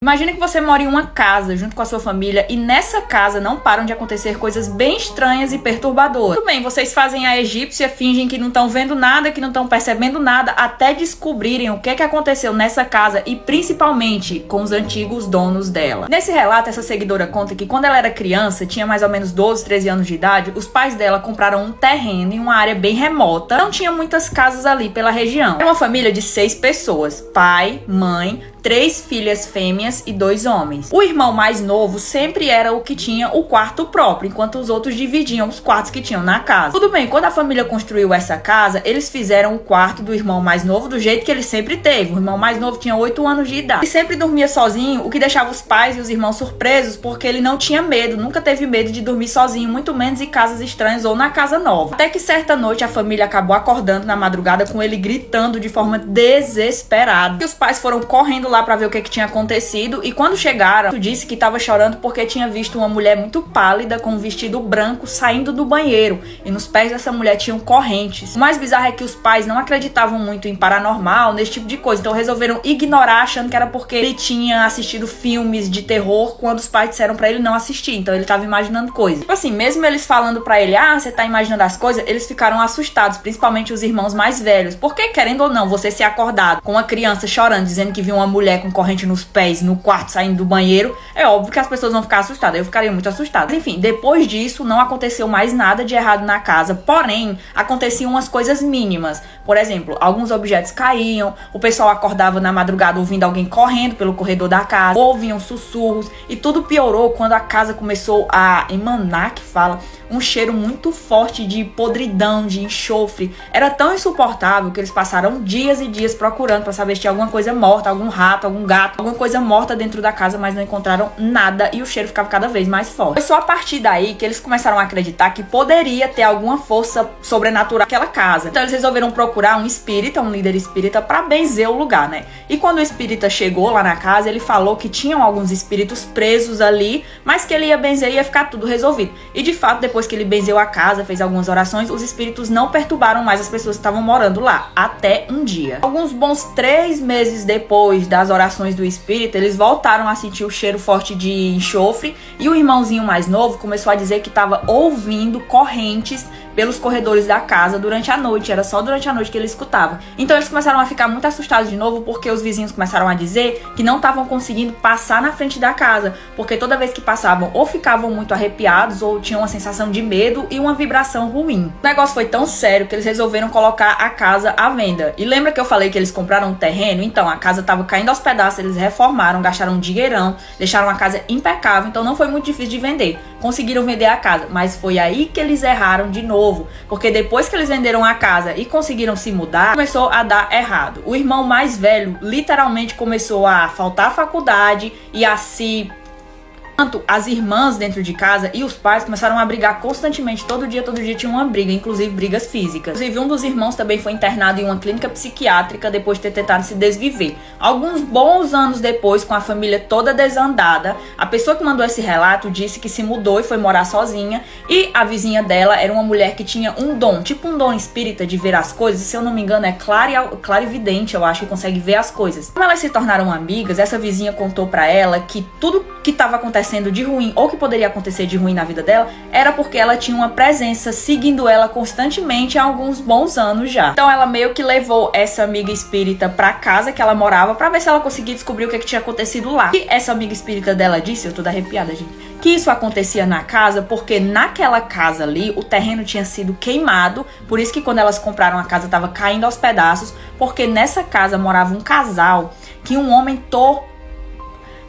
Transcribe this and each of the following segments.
Imagina que você mora em uma casa junto com a sua família e nessa casa não param de acontecer coisas bem estranhas e perturbadoras. Tudo bem, vocês fazem a egípcia, fingem que não estão vendo nada, que não estão percebendo nada, até descobrirem o que aconteceu nessa casa e principalmente com os antigos donos dela. Nesse relato, essa seguidora conta que quando ela era criança, tinha mais ou menos 12, 13 anos de idade, os pais dela compraram um terreno em uma área bem remota. Não tinha muitas casas ali pela região. Era uma família de 6 pessoas, pai, mãe, 3 filhas fêmeas e 2 homens. O irmão mais novo sempre era o que tinha o quarto próprio, enquanto os outros dividiam os quartos que tinham na casa. Tudo bem, quando a família construiu essa casa, eles fizeram o quarto do irmão mais novo do jeito que ele sempre teve. O irmão mais novo tinha 8 anos de idade. Ele sempre dormia sozinho, o que deixava os pais e os irmãos surpresos, porque ele não tinha medo, nunca teve medo de dormir sozinho, muito menos em casas estranhas ou na casa nova. Até que certa noite a família acabou acordando na madrugada com ele gritando de forma desesperada. E os pais foram correndo lá pra ver o que tinha acontecido e quando chegaram, disse que tava chorando porque tinha visto uma mulher muito pálida com um vestido branco saindo do banheiro e nos pés dessa mulher tinham correntes. O mais bizarro é que os pais não acreditavam muito em paranormal, nesse tipo de coisa, então resolveram ignorar achando que era porque ele tinha assistido filmes de terror quando os pais disseram pra ele não assistir, então ele tava imaginando coisas. Tipo assim, mesmo eles falando pra ele, você tá imaginando as coisas, eles ficaram assustados, principalmente os irmãos mais velhos, porque querendo ou não, você ser acordado com uma criança chorando, dizendo que viu uma mulher com corrente nos pés, no quarto, saindo do banheiro, é óbvio que as pessoas vão ficar assustadas. Eu ficaria muito assustada. Enfim, depois disso, não aconteceu mais nada de errado na casa. Porém, aconteciam umas coisas mínimas. Por exemplo, alguns objetos caíam, o pessoal acordava na madrugada ouvindo alguém correndo pelo corredor da casa, ouviam sussurros, e tudo piorou quando a casa começou a emanar, que fala, um cheiro muito forte de podridão, de enxofre. Era tão insuportável que eles passaram dias e dias procurando pra saber se tinha alguma coisa morta, algum rato, algum gato, alguma coisa morta dentro da casa, mas não encontraram nada e o cheiro ficava cada vez mais forte. Foi só a partir daí que eles começaram a acreditar que poderia ter alguma força sobrenatural naquela casa. Então eles resolveram procurar um espírita, um líder espírita, pra benzer o lugar, né? E quando o espírita chegou lá na casa, ele falou que tinham alguns espíritos presos ali, mas que ele ia benzer e ia ficar tudo resolvido. E de fato, depois que ele benzeu a casa, fez algumas orações, os espíritos não perturbaram mais as pessoas que estavam morando lá, até um dia. Alguns bons 3 meses depois das orações do espírito, eles voltaram a sentir o cheiro forte de enxofre e o irmãozinho mais novo começou a dizer que estava ouvindo correntes pelos corredores da casa durante a noite, era só durante a noite que ele escutava. Então eles começaram a ficar muito assustados de novo porque os vizinhos começaram a dizer que não estavam conseguindo passar na frente da casa, porque toda vez que passavam ou ficavam muito arrepiados ou tinham uma sensação de medo e uma vibração ruim. O negócio foi tão sério que eles resolveram colocar a casa à venda. E lembra que eu falei que eles compraram um terreno? Então a casa estava caindo aos pedaços, eles reformaram, gastaram um dinheirão, deixaram a casa impecável, então não foi muito difícil de vender. Conseguiram vender a casa, mas foi aí que eles erraram de novo, porque depois que eles venderam a casa e conseguiram se mudar, começou a dar errado. O irmão mais velho literalmente começou a faltar à faculdade e a se... Tanto as irmãs dentro de casa e os pais começaram a brigar constantemente, todo dia tinha uma briga, inclusive brigas físicas. Inclusive um dos irmãos também foi internado em uma clínica psiquiátrica depois de ter tentado se desviver. Alguns bons anos depois, com a família toda desandada, a pessoa que mandou esse relato disse que se mudou e foi morar sozinha, e a vizinha dela era uma mulher que tinha um dom, tipo um dom espírita de ver as coisas, se eu não me engano é clarividente, eu acho, que consegue ver as coisas. Como elas se tornaram amigas, essa vizinha contou pra ela que tudo que estava acontecendo de ruim ou que poderia acontecer de ruim na vida dela era porque ela tinha uma presença seguindo ela constantemente há alguns bons anos já. Então ela meio que levou essa amiga espírita pra casa que ela morava pra ver se ela conseguia descobrir o que tinha acontecido lá. E essa amiga espírita dela disse, eu tô toda arrepiada, gente, que isso acontecia na casa porque naquela casa ali o terreno tinha sido queimado, por isso que quando elas compraram a casa tava caindo aos pedaços, porque nessa casa morava um casal que um homem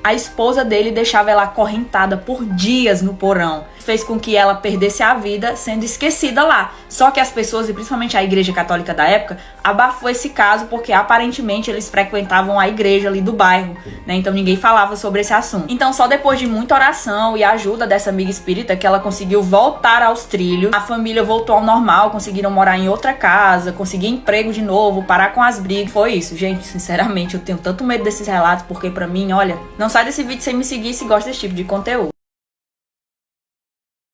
a esposa dele deixava ela acorrentada por dias no porão. Fez com que ela perdesse a vida sendo esquecida lá. Só que as pessoas, e principalmente a igreja católica da época, abafou esse caso porque aparentemente eles frequentavam a igreja ali do bairro, né? Então ninguém falava sobre esse assunto. Então só depois de muita oração e ajuda dessa amiga espírita que ela conseguiu voltar aos trilhos. A família voltou ao normal, conseguiram morar em outra casa, conseguir emprego de novo, parar com as brigas. Foi isso, gente. Sinceramente, eu tenho tanto medo desses relatos porque pra mim, olha, não sai desse vídeo sem me seguir se gosta desse tipo de conteúdo.